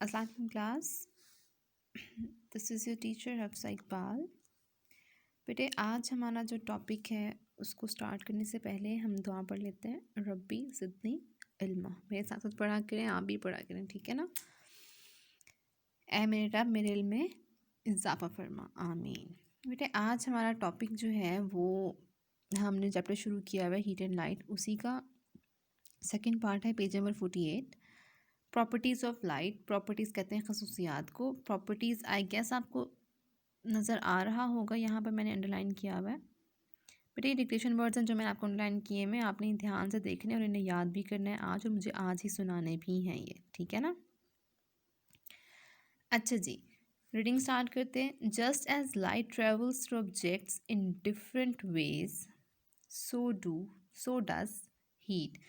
Assalamualaikum class. This is your teacher Hafsa Iqbal. बेटे आज हमारा जो टॉपिक है उसको स्टार्ट करने से पहले हम दुआ पढ़ लेते हैं। रब्बी ज़िदनी इल्मा। मेरे साथ साथ पढ़ा करें, आप भी पढ़ा करें, ठीक है ना। ऐ मेरे रब मेरे इल्म में इजाफ़ा फरमा, आमीन। बेटे आज हमारा टॉपिक जो है वो हमने चैप्टर शुरू किया हुआ है हीट एंड लाइट, उसी का सेकंड पार्ट है, page number 48। Properties of light. Properties कहते हैं खसूसियात को। प्रॉपर्टीज़ आई गेस आपको नज़र आ रहा होगा, यहाँ पर मैंने अंडरलाइन किया हुआ है। बट ये डिक्टेशन वर्ड्स हैं जो मैंने आपको अंडरलाइन किए हैं, आपने ध्यान से देखने और इन्हें याद भी करना है आज, और मुझे आज ही सुनाने भी हैं ये, ठीक है ना। अच्छा जी, रीडिंग स्टार्ट करते हैं। Just as light travels through objects in different ways so does heat.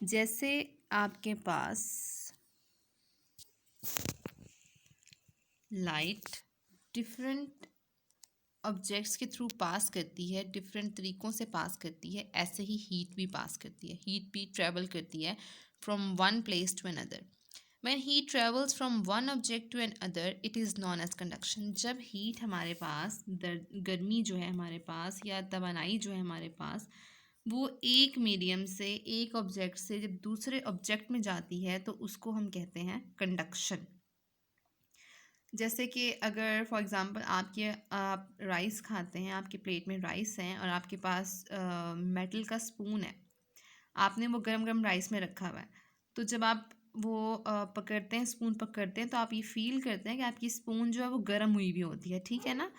जैसे आपके पास लाइट डिफरेंट ऑब्जेक्ट्स के थ्रू पास करती है, डिफरेंट तरीक़ों से पास करती है, ऐसे ही हीट भी पास करती है। हीट भी ट्रैवल करती है from one place to another. When heat travels from one object to another it is known as conduction. जब हीट हमारे पास, गर्मी जो है हमारे पास, या तवानाई जो है हमारे पास, वो एक मीडियम से, एक ऑब्जेक्ट से जब दूसरे ऑब्जेक्ट में जाती है तो उसको हम कहते हैं कंडक्शन। जैसे कि अगर फॉर एग्ज़ाम्पल आप राइस खाते हैं, आपके प्लेट में राइस हैं और आपके पास मेटल का स्पून है, आपने वो गरम गरम राइस में रखा हुआ है, तो जब आप वो पकड़ते हैं, स्पून पकड़ते हैं, तो आप ये फील करते हैं कि आपकी स्पून जो है वो गर्म हुई भी होती है, ठीक है ना।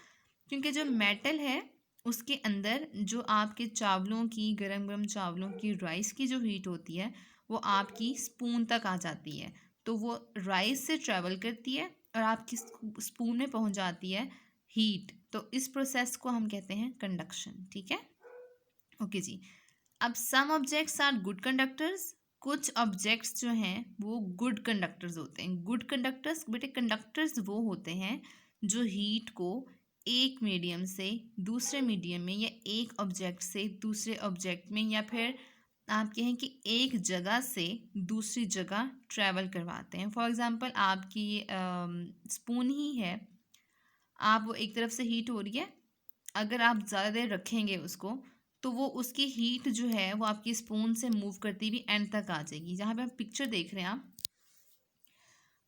क्योंकि जो मेटल है उसके अंदर जो आपके चावलों की, गरम गरम चावलों की, राइस की जो हीट होती है वो आपकी स्पून तक आ जाती है, तो वो राइस से ट्रैवल करती है और आपकी स्पून में पहुंच जाती है हीट। तो इस प्रोसेस को हम कहते हैं कंडक्शन, ठीक है। ओके जी। अब some objects are good conductors. कुछ ऑब्जेक्ट्स जो हैं वो गुड कंडक्टर्स होते हैं। गुड कंडक्टर्स बेटे, कंडक्टर्स वो होते हैं जो हीट को एक मीडियम से दूसरे मीडियम में, या एक ऑब्जेक्ट से दूसरे ऑब्जेक्ट में, या फिर आप कहें कि एक जगह से दूसरी जगह ट्रैवल करवाते हैं। फॉर एग्ज़ाम्पल आपकी स्पून ही है, आप वो एक तरफ से हीट हो रही है, अगर आप ज़्यादा देर रखेंगे उसको तो वो उसकी हीट जो है वो आपकी स्पून से मूव करती हुई एंड तक आ जाएगी। जहाँ पे आप पिक्चर देख रहे हैं आप,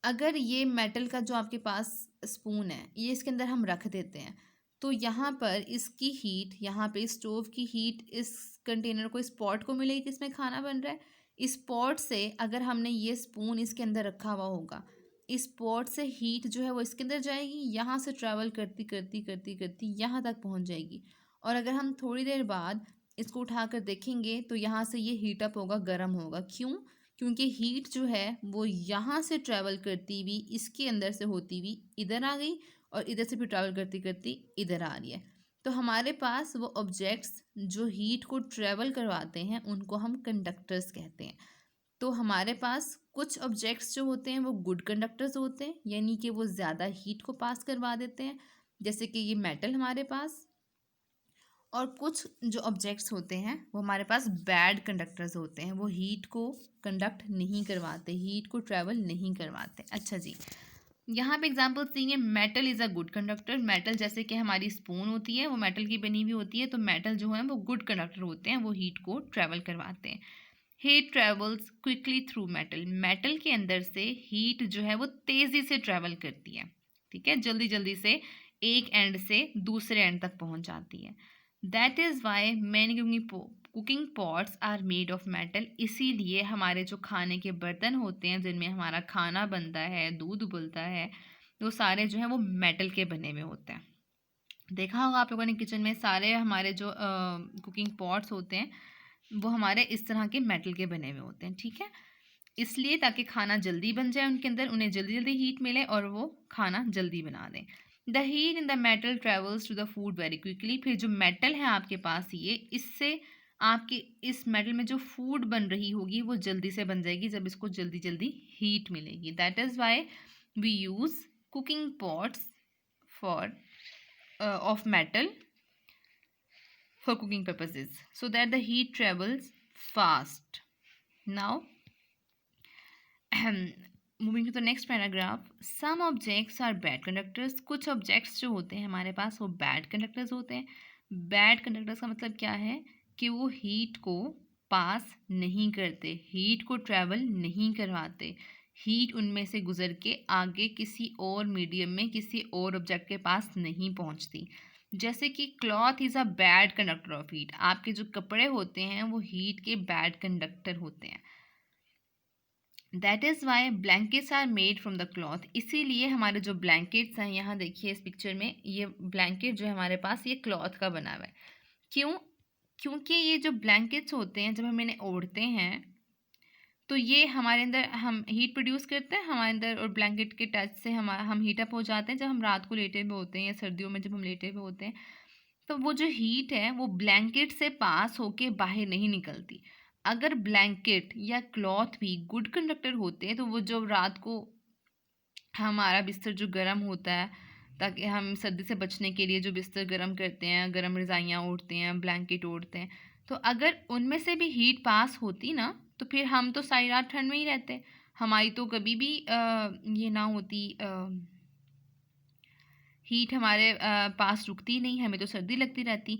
अगर ये मेटल का जो आपके पास स्पून है, ये इसके अंदर हम रख देते हैं, तो यहाँ पर इसकी हीट, यहाँ पे स्टोव की हीट इस कंटेनर को, इस पॉट को मिलेगी जिसमें खाना बन रहा है। इस पॉट से अगर हमने ये स्पून इसके अंदर रखा हुआ होगा, इस पॉट से हीट जो है वो इसके अंदर जाएगी, यहाँ से ट्रैवल करती करती करती करती यहाँ तक पहुँच जाएगी। और अगर हम थोड़ी देर बाद इसको उठाकर देखेंगे तो यहाँ से ये हीट अप होगा, गर्म होगा। क्यों? क्योंकि हीट जो है वो यहाँ से ट्रैवल करती हुई, इसके अंदर से होती हुई इधर आ गई, और इधर से भी ट्रैवल करती करती इधर आ रही है। तो हमारे पास वो ऑब्जेक्ट्स जो हीट को ट्रैवल करवाते हैं उनको हम कंडक्टर्स कहते हैं। तो हमारे पास कुछ ऑब्जेक्ट्स जो होते हैं वो गुड कंडक्टर्स होते हैं, यानी कि वो ज़्यादा हीट को पास करवा देते हैं, जैसे कि ये मेटल हमारे पास। और कुछ जो ऑब्जेक्ट्स होते हैं वो हमारे पास बैड कंडक्टर्स होते हैं, वो हीट को कंडक्ट नहीं करवाते, हीट को ट्रैवल नहीं करवाते। अच्छा जी, यहाँ पे एग्जांपल्स दी है। Metal is a good conductor. Metal जैसे कि हमारी स्पून होती है वो मेटल की बनी हुई होती है, तो मेटल जो है वो गुड कंडक्टर होते हैं, वो हीट को ट्रैवल करवाते हैं। Heat travels quickly through metal. Metal के अंदर से हीट जो है वो तेज़ी से ट्रैवल करती है, ठीक है, जल्दी जल्दी से एक एंड से दूसरे एंड तक पहुंच जाती है। That is why many cooking pots are made of metal. इसीलिए हमारे जो खाने के बर्तन होते हैं जिनमें हमारा खाना बनता है, दूध उबलता है, वो सारे जो है वो मेटल के बने हुए होते हैं। देखा होगा आप लोगों ने किचन में सारे हमारे जो कुकिंग पॉट्स होते हैं वो हमारे इस तरह के मेटल के बने हुए होते हैं, ठीक है। इसलिए ताकि खाना जल्दी बन जाए, उनके अंदर उन्हें जल्दी जल्दी हीट मिले और वो खाना जल्दी बना दें। The heat in the metal travels to the food very quickly. फिर जो मेटल है आपके पास, ये इससे आपके इस मेटल में जो फूड बन रही होगी वो जल्दी से बन जाएगी जब इसको जल्दी जल्दी हीट मिलेगी। That is why we use cooking pots for of metal for cooking purposes so that the heat travels fast. Now moving to the next paragraph, some objects are bad conductors. कुछ objects जो होते हैं हमारे पास वो bad conductors होते हैं। Bad conductors का मतलब क्या है कि वो हीट को पास नहीं करते, हीट को ट्रैवल नहीं करवाते, हीट उनमें से गुजर के आगे किसी और मीडियम में किसी और ऑब्जेक्ट के पास नहीं पहुंचती। जैसे कि cloth is a bad conductor of heat, आपके जो कपड़े होते हैं वो हीट के बैड कंडक्टर होते हैं। That is why blankets are made from the cloth, इसीलिए हमारे जो ब्लैंकेट्स हैं, यहाँ देखिए इस पिक्चर में, ये ब्लैंकेट जो है हमारे पास ये क्लॉथ का बना हुआ है। क्यों? क्योंकि ये जो ब्लैंकेट्स होते हैं जब हम इन्हें ओढ़ते हैं तो ये हमारे अंदर हम हीट प्रोड्यूस करते हैं हमारे अंदर, और ब्लैंकेट के टच से हम हीट अप हो जाते हैं जब हम रात को लेटे हुए होते हैं या सर्दियों में जब हम लेटे हुए होते हैं। तो वो जो हीट है वो ब्लैंकेट से पास होके बाहर नहीं निकलती। अगर ब्लैंकेट या क्लॉथ भी गुड कंडक्टर होते हैं तो वो जो रात को हमारा बिस्तर जो गर्म होता है, ताकि हम सर्दी से बचने के लिए जो बिस्तर गर्म करते हैं, गर्म रज़ाइयाँ ओढ़ते हैं, ब्लैंकेट ओढ़ते हैं, तो अगर उनमें से भी हीट पास होती ना तो फिर हम तो सारी रात ठंड में ही रहते, हमारी तो कभी भी ये ना होती, हीट हमारे पास रुकती नहीं, हमें तो सर्दी लगती रहती।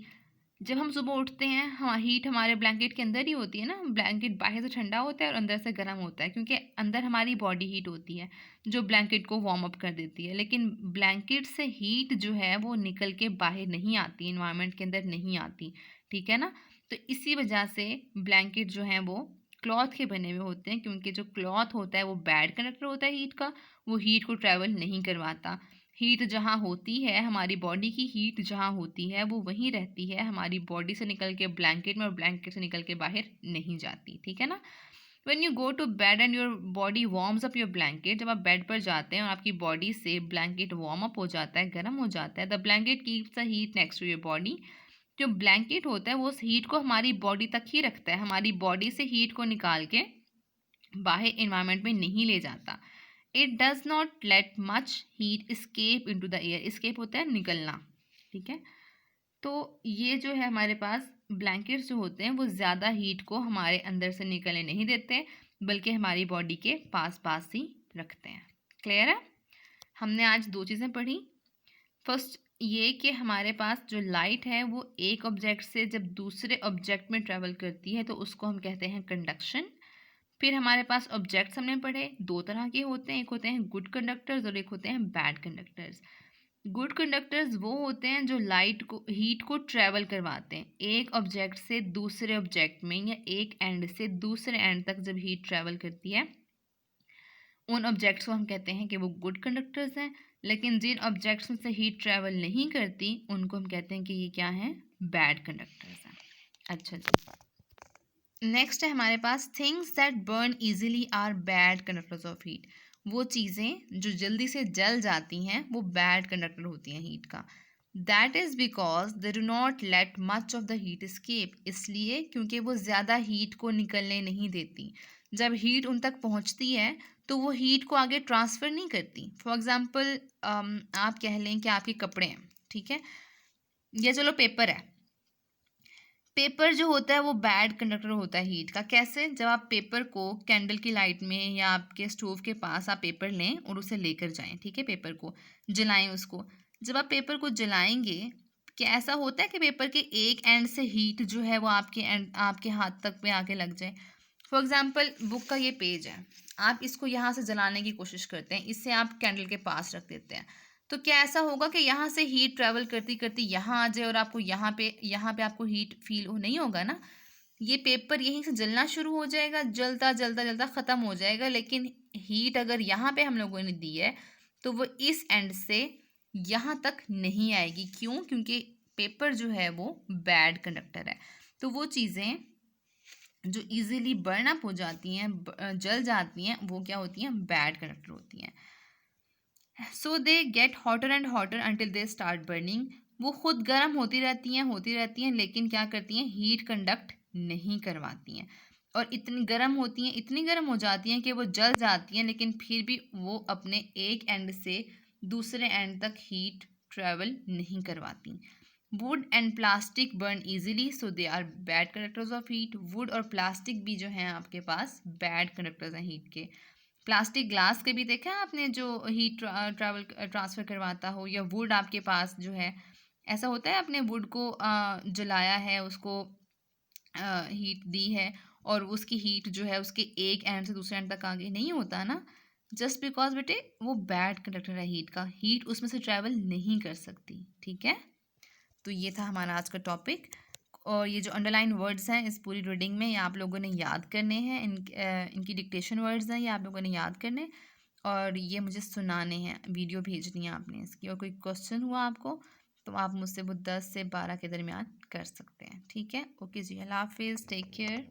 जब हम सुबह उठते हैं हाँ, हीट हमारे ब्लैंकेट के अंदर ही होती है ना, ब्लैंकेट बाहर से ठंडा होता है और अंदर से गर्म होता है, क्योंकि अंदर हमारी बॉडी हीट होती है जो ब्लैंकेट को वार्म अप कर देती है। लेकिन ब्लैंकेट से हीट जो है वो निकल के बाहर नहीं आती, इन्वायरमेंट के अंदर नहीं आती, ठीक है ना। तो इसी वजह से ब्लैंकेट जो है वो क्लॉथ के बने हुए होते हैं, क्योंकि जो क्लॉथ होता है वो बैड कंडक्टर होता है हीट का, वो हीट को ट्रैवल नहीं करवाता। हीट जहाँ होती है, हमारी बॉडी की हीट जहाँ होती है वो वहीं रहती है, हमारी बॉडी से निकल के ब्लैंकेट में और ब्लैंकेट से निकल के बाहर नहीं जाती, ठीक है ना। When you go to bed and your body warms up your blanket, जब आप बेड पर जाते हैं और आपकी बॉडी से ब्लैंकेट वार्म अप हो जाता है, गर्म हो जाता है, the blanket keeps the heat next to your body. जो ब्लैंकेट होता है वो उस हीट को हमारी बॉडी तक ही रखता है, हमारी बॉडी से हीट को निकाल के बाहर इन्वायरमेंट में नहीं ले जाता। It does not let much heat escape into the air, escape होता है निकलना, ठीक है। तो ये जो है हमारे पास ब्लैंकेट्स जो होते हैं वो ज़्यादा हीट को हमारे अंदर से निकलने नहीं देते, बल्कि हमारी बॉडी के पास पास ही रखते हैं। क्लियर है? हमने आज दो चीज़ें पढ़ी। फर्स्ट ये कि हमारे पास जो लाइट है वो एक ऑब्जेक्ट से जब दूसरे ऑब्जेक्ट में ट्रेवल करती है तो उसको हम कहते हैं कंडक्शन। फिर हमारे पास ऑब्जेक्ट्स हमने पढ़े, दो तरह के होते हैं, एक होते हैं गुड कंडक्टर्स और एक होते हैं बैड कंडक्टर्स। गुड कंडक्टर्स वो होते हैं जो लाइट को हीट को ट्रैवल करवाते हैं, एक ऑब्जेक्ट से दूसरे ऑब्जेक्ट में या एक एंड से दूसरे एंड तक जब हीट ट्रैवल करती है उन ऑब्जेक्ट्स को हम कहते हैं कि वो गुड कंडक्टर्स हैं। लेकिन जिन ऑब्जेक्ट्स में से हीट ट्रैवल नहीं करती उनको हम कहते हैं कि ये क्या हैं, बैड कंडक्टर्स हैं। अच्छा जी, नेक्स्ट है हमारे पास things that burn easily are bad conductors of heat. वो चीज़ें जो जल्दी से जल जाती हैं वो बैड कंडक्टर होती हैं हीट का। That is because they do not let much of the heat escape, इसलिए क्योंकि वो ज़्यादा हीट को निकलने नहीं देती। जब हीट उन तक पहुंचती है तो वो हीट को आगे ट्रांसफ़र नहीं करती। फॉर एग्ज़ाम्पल आप कह लें कि आपके कपड़े हैं, ठीक है, या चलो पेपर है। पेपर जो होता है वो बैड कंडक्टर होता है हीट का। कैसे? जब आप पेपर को कैंडल की लाइट में या आपके स्टोव के पास आप पेपर लें और उसे लेकर जाएं, ठीक है, पेपर को जलाएं उसको। जब आप पेपर को जलाएंगे, क्या ऐसा होता है कि पेपर के एक एंड से हीट जो है वो आपके हाथ तक पे आके लग जाए। फॉर एग्जाम्पल बुक का ये पेज है, आप इसको यहाँ से जलाने की कोशिश करते हैं, इससे आप कैंडल के पास रख देते हैं, तो क्या ऐसा होगा कि यहाँ से हीट ट्रैवल करती करती यहाँ आ जाए और आपको यहाँ पे आपको हीट फील हो? नहीं होगा ना। ये पेपर यहीं से जलना शुरू हो जाएगा, जलता जलता जलता ख़त्म हो जाएगा, लेकिन हीट अगर यहाँ पे हम लोगों ने दी है तो वो इस एंड से यहाँ तक नहीं आएगी। क्यों? क्योंकि पेपर जो है वो बैड कंडक्टर है। तो वो चीज़ें जो इजीली बर्न अप हो जाती हैं, जल जाती हैं, वो क्या होती हैं, बैड कंडक्टर होती हैं। So they get hotter and hotter until they start burning, वो खुद गर्म होती रहती हैं, लेकिन क्या करती हैं, हीट कंडक्ट नहीं करवाती हैं, और इतनी गर्म होती हैं, इतनी गर्म हो जाती हैं कि वो जल जाती हैं, लेकिन फिर भी वो अपने एक एंड से दूसरे एंड तक हीट ट्रैवल नहीं करवाती। Wood and plastic burn easily, so they are bad conductors of heat. Wood और प्लास्टिक भी जो हैं आपके पास बैड कंडक्टर्स हैं हीट के। प्लास्टिक ग्लास के भी देखा है आपने, जो हीट ट्रैवल ट्रांसफ़र करवाता हो, या वुड आपके पास जो है, ऐसा होता है आपने वुड को जलाया है, उसको हीट दी है, और उसकी हीट जो है उसके एक एंड से दूसरे एंड तक आगे नहीं होता ना, जस्ट बिकॉज बेटे वो बैड कंडक्टर है हीट का, हीट उसमें से ट्रैवल नहीं कर सकती, ठीक है। तो ये था हमारा आज का टॉपिक, और ये जो अंडरलाइन वर्ड्स हैं इस पूरी रीडिंग में, ये आप लोगों ने याद करने हैं, इनकी डिक्टेशन वर्ड्स हैं, ये आप लोगों ने याद करने, और ये मुझे सुनाने हैं, वीडियो भेजनी है आपने इसकी, और कोई क्वेश्चन हुआ आपको तो आप मुझसे वो 10 से 12 के दरमियान कर सकते हैं, ठीक है। ओके जी, अल्लाह हाफिज़, टेक केयर।